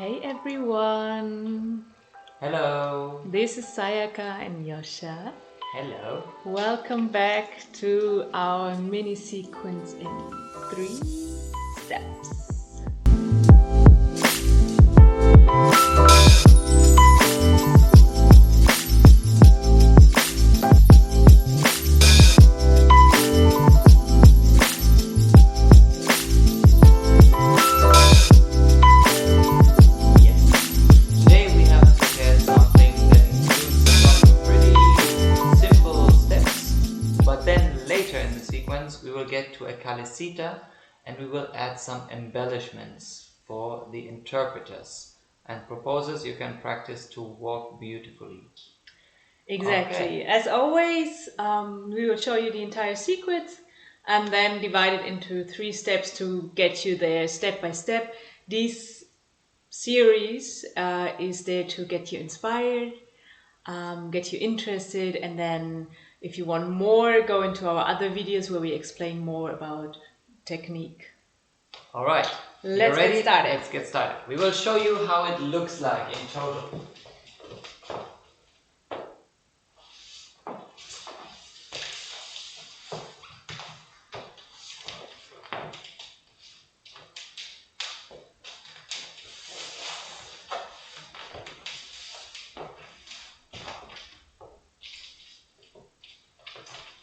Hey everyone! Hello! This is Sayaka and Joscha. Hello! Welcome back to our mini sequence in 3 steps. We will get to a Calesita and we will add some embellishments for the interpreters and proposers. You can practice to walk beautifully. Exactly. Okay. As always, we will show you the entire sequence and then divide it into 3 steps to get you there step by step. This series is there to get you inspired, get you interested, and then if you want more, go into our other videos where we explain more about technique. All right, let's get started. Let's get started. We will show you how it looks like in total.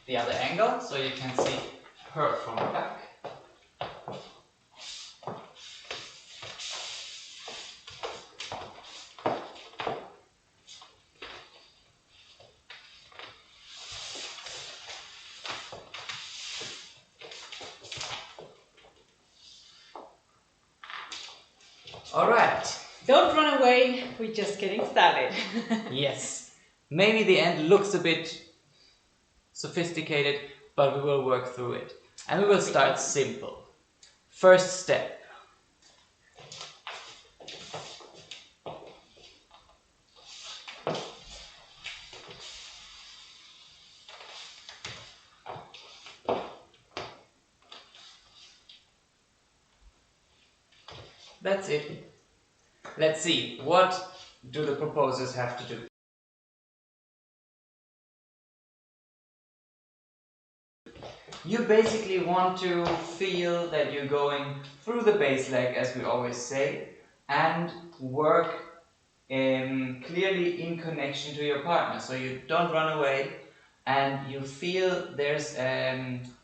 The other angle, so you can see her from the back. Alright. Don't run away, we're just getting started. Yes. Maybe the end looks a bit sophisticated, but we will work through it. And we will start simple. First step. That's it. Let's see, what do the proposers have to do? You basically want to feel that you're going through the base leg, as we always say, and work clearly in connection to your partner. So you don't run away and you feel there's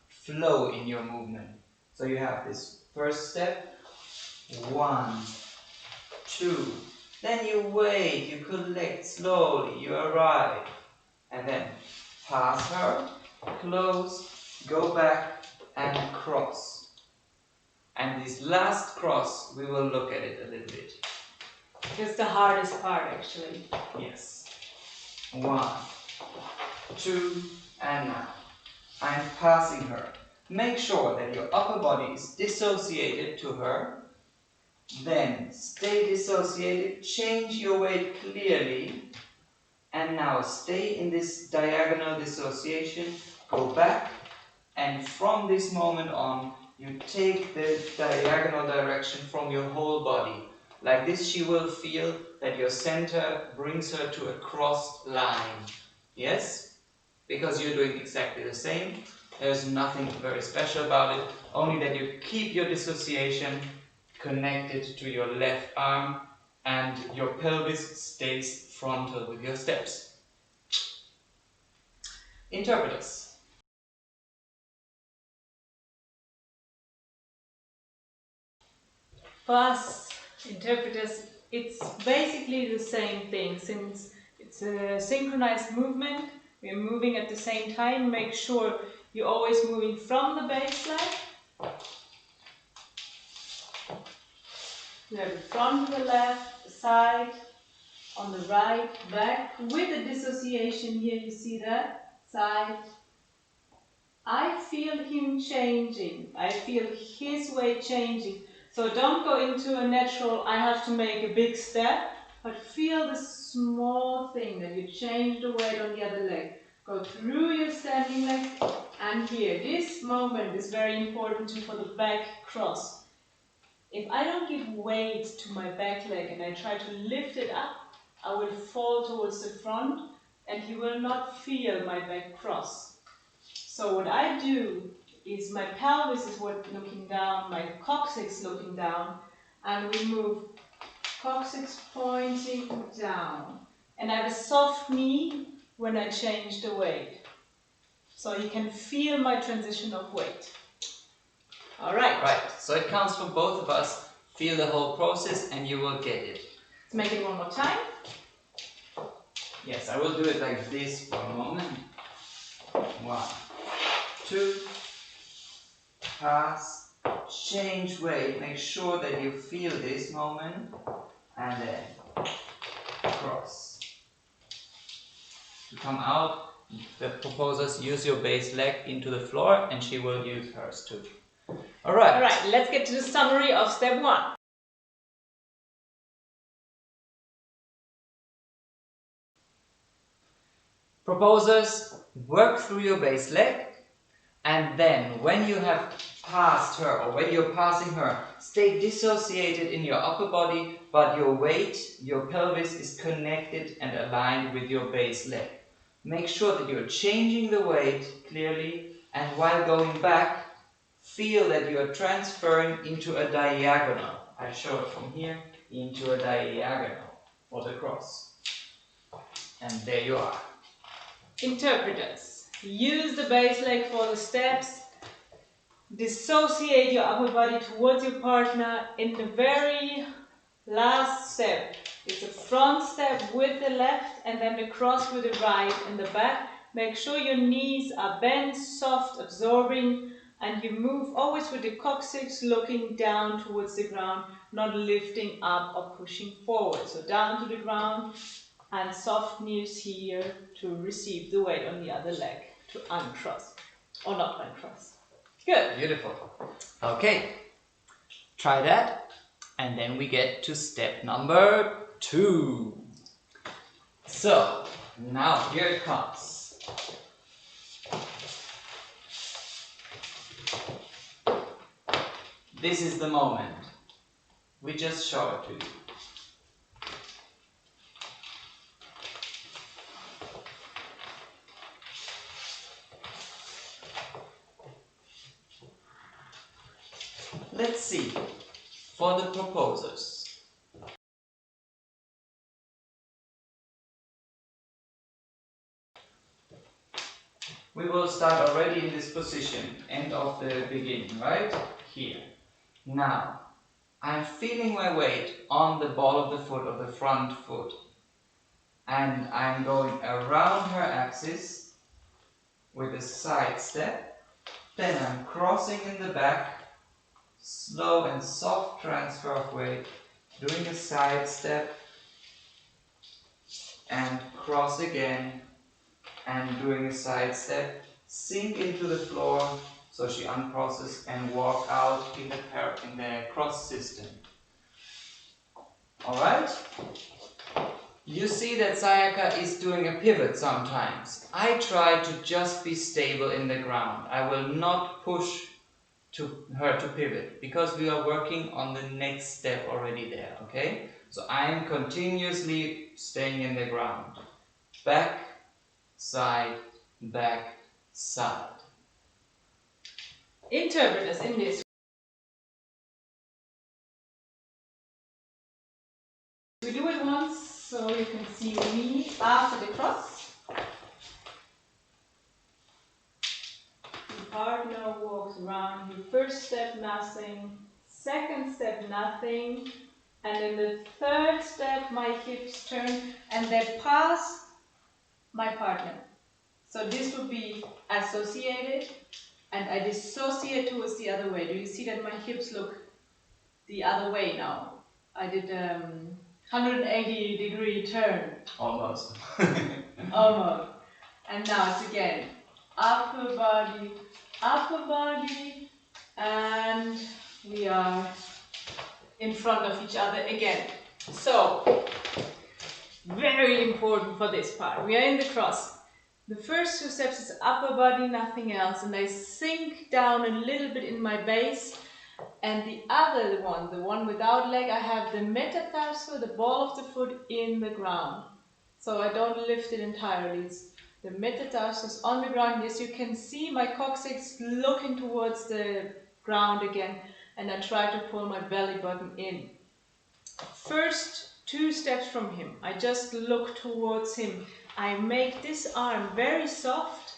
flow in your movement. So you have this first step, 1, 2, then you wait, you collect slowly, you arrive, and then pass her, close, go back and cross. And this last cross, we will look at it a little bit. It's the hardest part actually. Yes. 1, 2, and now. I'm passing her. Make sure that your upper body is dissociated to her. Then stay dissociated, change your weight clearly. And now stay in this diagonal dissociation, go back, and from this moment on, you take the diagonal direction from your whole body. Like this, she will feel that your center brings her to a crossed line. Yes? Because you're doing exactly the same. There's nothing very special about it, only that you keep your dissociation connected to your left arm and your pelvis stays frontal with your steps. Interpreters. For us interpreters, it's basically the same thing. Since it's a synchronized movement, we're moving at the same time. Make sure you're always moving from the base leg. You have the front to the left, the side, on the right, back, with the dissociation here, you see that? Side. I feel him changing. I feel his way changing. So don't go into a natural, I have to make a big step, but feel the small thing that you change the weight on the other leg. Go through your standing leg and here. This moment is very important too for the back cross. If I don't give weight to my back leg and I try to lift it up, I will fall towards the front and you will not feel my back cross. So what I do is my pelvis is looking down, my coccyx looking down, and we move coccyx pointing down. And I have a soft knee when I change the weight. So you can feel my transition of weight. All right. Right, so it counts for both of us. Feel the whole process and you will get it. Let's make it one more time. Yes, I will do it like this for a moment. 1, 2, pass, change weight, make sure that you feel this moment, and then cross. To come out, the proposers use your base leg into the floor and she will use hers too. Alright. Alright, let's get to the summary of step 1. Proposers, work through your base leg, and then when you have passed her or when you're passing her, stay dissociated in your upper body, but your weight, your pelvis is connected and aligned with your base leg. Make sure that you're changing the weight clearly, and while going back, feel that you are transferring into a diagonal. I show it from here into a diagonal for the cross. And there you are. Interpreters, use the base leg for the steps. Dissociate your upper body towards your partner in the very last step. It's a front step with the left and then the cross with the right and the back. Make sure your knees are bent, soft, absorbing, and you move always with the coccyx looking down towards the ground, not lifting up or pushing forward. So down to the ground and soft knees here to receive the weight on the other leg, to uncross or not uncross. Good. Beautiful. Okay, try that, and then we get to step number 2. So, now here it comes. This is the moment. We just show it to you. Let's see, for the proposers. We will start already in this position, end of the beginning, right? Here. Now, I'm feeling my weight on the ball of the foot, of the front foot. And I'm going around her axis with a side step. Then I'm crossing in the back. Slow and soft transfer of weight, doing a side step and cross again and doing a side step, sink into the floor so she uncrosses and walk out in the cross system. Alright? You see that Sayaka is doing a pivot sometimes. I try to just be stable in the ground. I will not push her to pivot, because we are working on the next step already there, okay? So I am continuously staying in the ground. Back, side, back, side. Interpreters in this. We do it once so you can see me after the cross. Partner walks around you. First step, nothing. Second step, nothing. And in the third step, my hips turn and they pass my partner. So this would be associated and I dissociate towards the other way. Do you see that my hips look the other way now? I did 180-degree turn. Almost. Almost. And now it's again upper body, and we are in front of each other again. So, very important for this part. We are in the cross. The first 2 steps is upper body, nothing else, and I sink down a little bit in my base, And the other one, the one without leg, I have the metatarso, the ball of the foot, in the ground. So I don't lift it entirely. It's the metatarsus on the ground. As you can see, my coccyx looking towards the ground again, and I try to pull my belly button in. First 2 steps from him, I just look towards him. I make this arm very soft,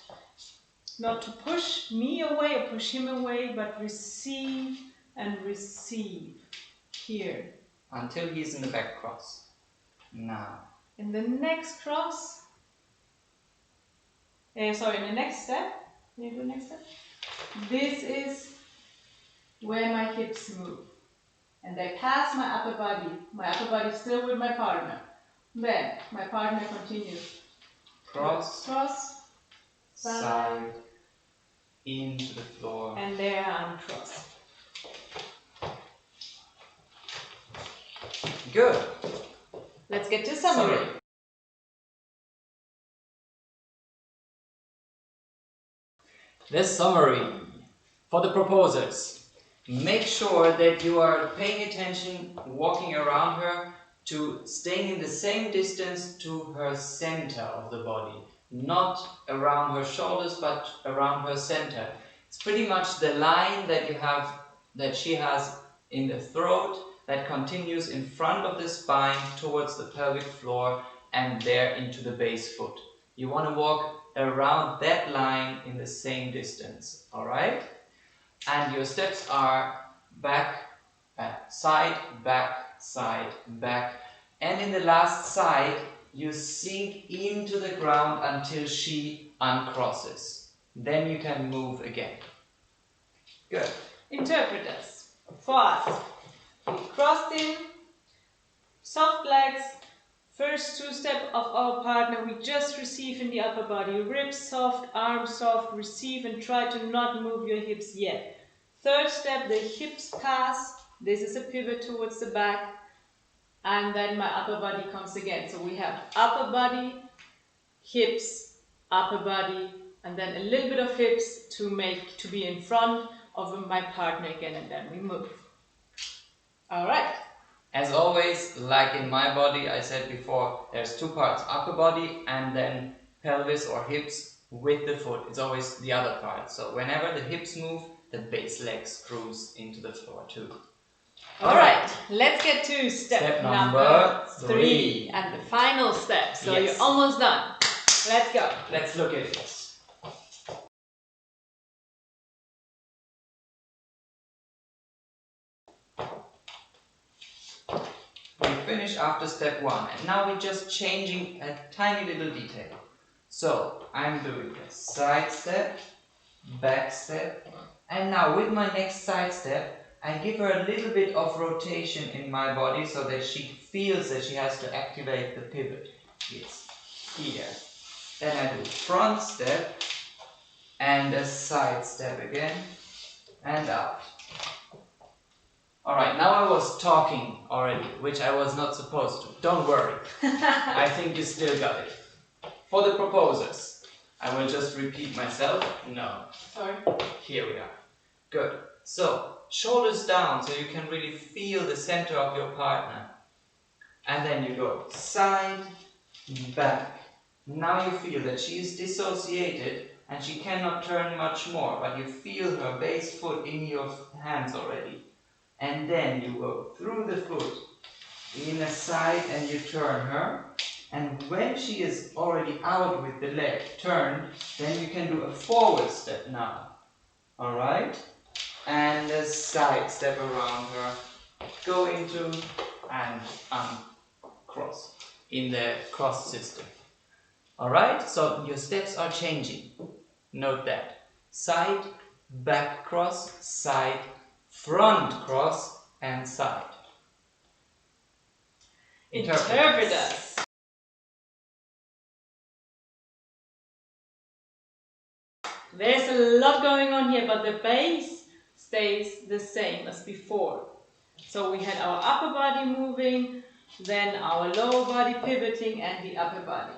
not to push me away or push him away, but receive and receive here. Until he's in the back cross. Now. In the next cross, in the next step, can you do the next step? This is where my hips move. And they pass my upper body. My upper body is still with my partner. Then my partner continues. Cross. Cross. Side. Into the floor. And there I'm crossed. Good. Let's get to summary. This summary for the proposers. Make sure that you are paying attention, walking around her, to staying in the same distance to her center of the body. Not around her shoulders, but around her center. It's pretty much the line that she has in the throat that continues in front of the spine towards the pelvic floor and there into the base foot. You want to walk around that line in the same distance, alright? And your steps are back, side, back, side, back. And in the last side, you sink into the ground until she uncrosses. Then you can move again. Good. Interpreters. For us, we crossed in, soft legs, first 2 steps of our partner, we just receive in the upper body. Ribs soft, arms soft, receive and try to not move your hips yet. 3rd step, the hips pass. This is a pivot towards the back. And then my upper body comes again. So we have upper body, hips, upper body, and then a little bit of hips to be in front of my partner again, and then we move. All right. As always, like in my body, I said before, there's 2 parts, upper body and then pelvis or hips with the foot. It's always the other part. So whenever the hips move, the base leg screws into the floor too. Alright, let's get to step number 3 and the final step. So yes. You're almost done. Let's go. Let's look at it. We finish after step 1 and now we're just changing a tiny little detail. So I'm doing a side step, back step, and now with my next side step I give her a little bit of rotation in my body so that she feels that she has to activate the pivot. It's here. Then I do front step and a side step again and out. Alright, now I was talking already, which I was not supposed to. Don't worry. I think you still got it. For the proposers, I will just repeat myself. No. Sorry. Here we are. Good. So, shoulders down so you can really feel the center of your partner. And then you go side, back. Now you feel that she is dissociated and she cannot turn much more, but you feel her base foot in your hands already. And then you go through the foot in a side and you turn her. And when she is already out with the leg turned, then you can do a forward step now. Alright? And a side step around her. Go into and uncross in the cross system. Alright? So your steps are changing. Note that. Side, back cross, side, front cross, and side. Interpreters. There's a lot going on here, but the base stays the same as before. So we had our upper body moving, then our lower body pivoting, and the upper body.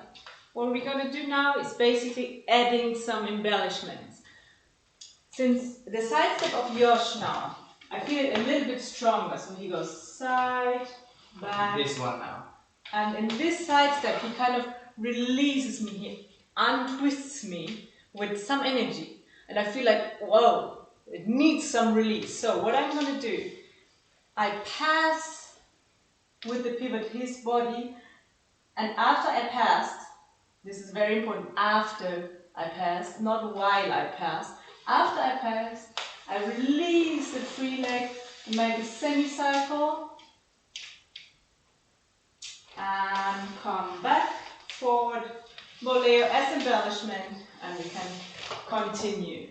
What we're going to do now is basically adding some embellishments. Since the side step of Josh now, I feel it a little bit stronger. So he goes side, back. This one now. And in this side step, he kind of releases me, he untwists me with some energy. And I feel like, whoa, it needs some release. So what I'm going to do, I pass with the pivot his body, and after I passed, this is very important, after I passed, not while I passed. After I passed, I release the free leg, make a semicircle, and come back, forward, boleo as embellishment, and we can continue.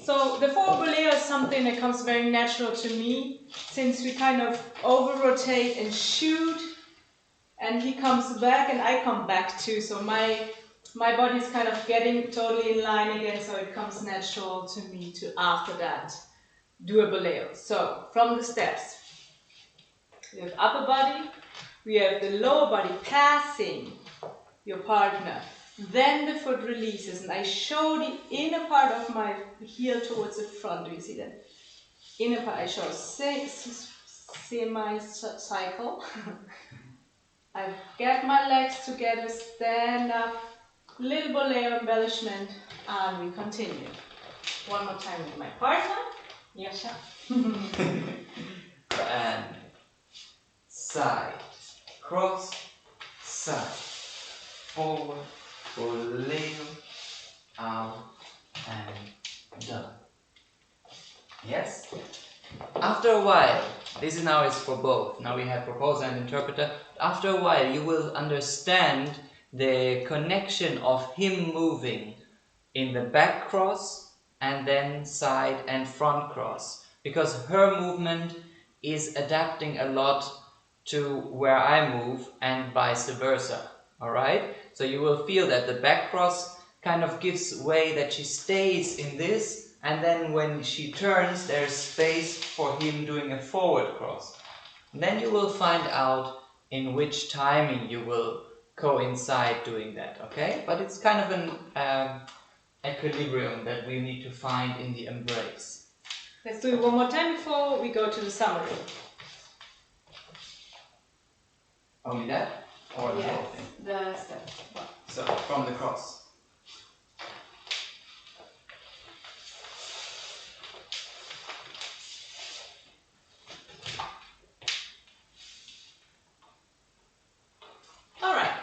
So the forward boleo is something that comes very natural to me, since we kind of over-rotate and shoot, and he comes back and I come back too, so my body is kind of getting totally in line again, so it comes natural to me to, after that, do a boleo. So, from the steps, we have upper body, we have the lower body passing your partner, then the foot releases, and I show the inner part of my heel towards the front. Do you see that? Inner part, I show semi-cycle. I get my legs together, stand up, little boleo embellishment, and we continue. One more time with my partner, Joscha. And side, cross, side, forward, boleo, out, and done. Yes? After a while, this is now is for both. Now we have proposer and interpreter. After a while, you will understand the connection of him moving in the back cross and then side and front cross, because her movement is adapting a lot to where I move and vice versa. Alright? So you will feel that the back cross kind of gives way, that she stays in this, and then when she turns, there's space for him doing a forward cross. And then you will find out in which timing you will coincide doing that, okay? But it's kind of an equilibrium that we need to find in the embrace. Let's do it one more time before we go to the summary. Only that? Or the whole Yes, thing? the step. So, from the cross. Alright.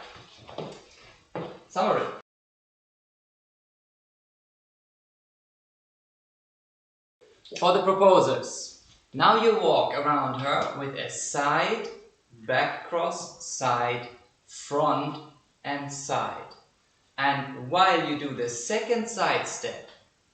Summary. For the proposers, Now you walk around her with a side, back cross, side, front, and side. And while you do the second side step,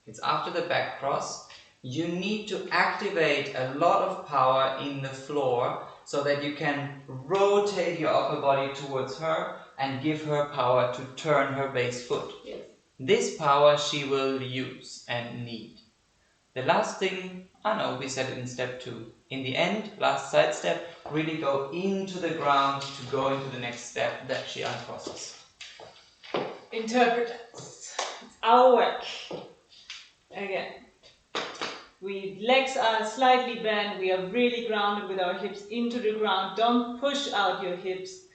it's after the back cross, you need to activate a lot of power in the floor so that you can rotate your upper body towards her and give her power to turn her base foot. Yes. This power she will use and need. The last thing, we said it in step 2. In the end, last side step, really go into the ground to go into the next step that she uncrosses. Interpreters. It's our work. Again. Legs are slightly bent, we are really grounded with our hips into the ground. Don't push out your hips.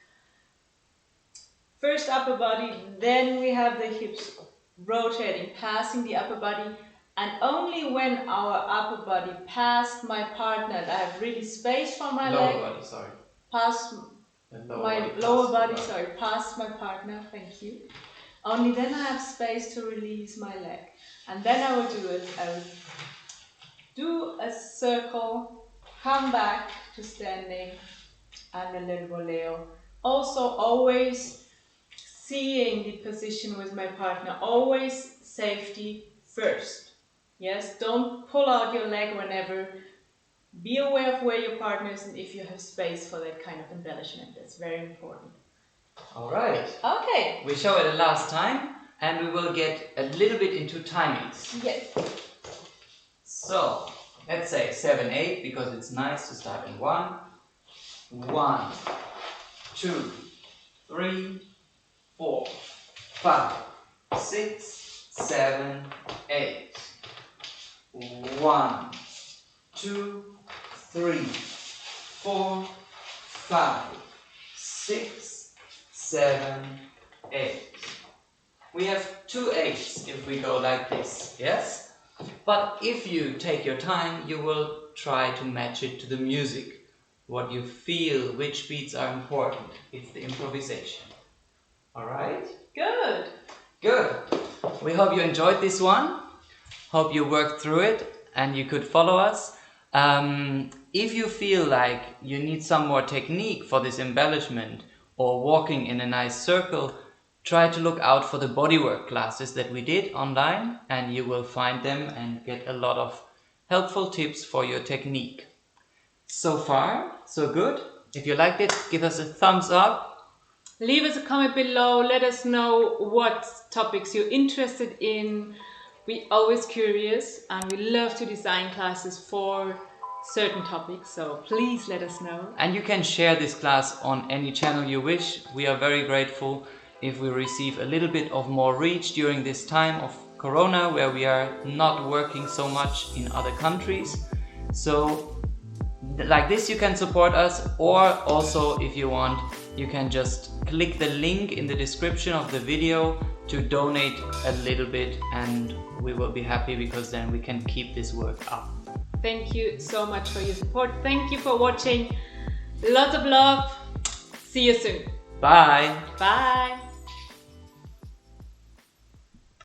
First upper body, then we have the hips rotating, passing the upper body. And only when our upper body passed my partner, and I have really space for my leg. Lower body, sorry. Past my lower body, sorry, past my partner, thank you. Only then I have space to release my leg. And then I will do a circle, come back to standing, and a little boleo. Also, always seeing the position with my partner, always safety first. Yes, don't pull out your leg whenever. Be aware of where your partner is and if you have space for that kind of embellishment. That's very important. Alright. Okay. We show it a last time and we will get a little bit into timings. Yes. So, let's say 7, 8 because it's nice to start in 1. 1, 2, 3, 4, 5, 6, 7, 8. 1, 2, 3, 4, 5, 6, 7, 8. We have 2 8s if we go like this, yes? But if you take your time, you will try to match it to the music. What you feel, which beats are important. It's the improvisation. Alright? Good. Good. We hope you enjoyed this one. Hope you worked through it and you could follow us. If you feel like you need some more technique for this embellishment or walking in a nice circle, try to look out for the bodywork classes that we did online, and you will find them and get a lot of helpful tips for your technique. So far, so good. If you liked it, give us a thumbs up. Leave us a comment below. Let us know what topics you're interested in. We're always curious and we love to design classes for certain topics, so please let us know. And you can share this class on any channel you wish. We are very grateful if we receive a little bit of more reach during this time of Corona, where we are not working so much in other countries. So like this you can support us, or also if you want, you can just click the link in the description of the video to donate a little bit, and we will be happy because then we can keep this work up. Thank you so much for your support. Thank you for watching. Lots of love. See you soon. Bye. Bye.